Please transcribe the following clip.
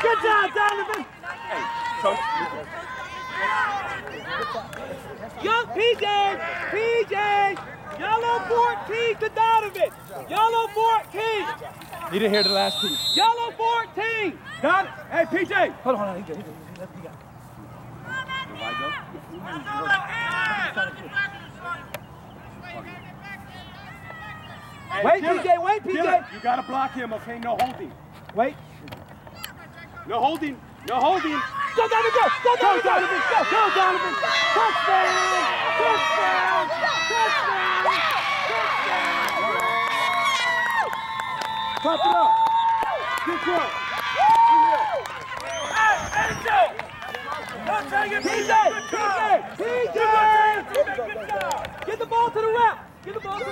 Good job, Donovan! Hey, coach. Young PJ! Yellow 14 to Donovan! Yellow 14! He didn't hear the last piece. Yellow 14! Got it! Hey, PJ! Hold on, he got it. Wait, PJ! You gotta block him, okay? No holding. Wait. No holding. No holding. Go, Donovan, go! Go, Donovan! Go, Donovan! Touchdown! Touchdown! Touchdown! Top it up. Good job. Hey, Joe! Don't take it, PJ! Get the ball to the ref! Get the ball to the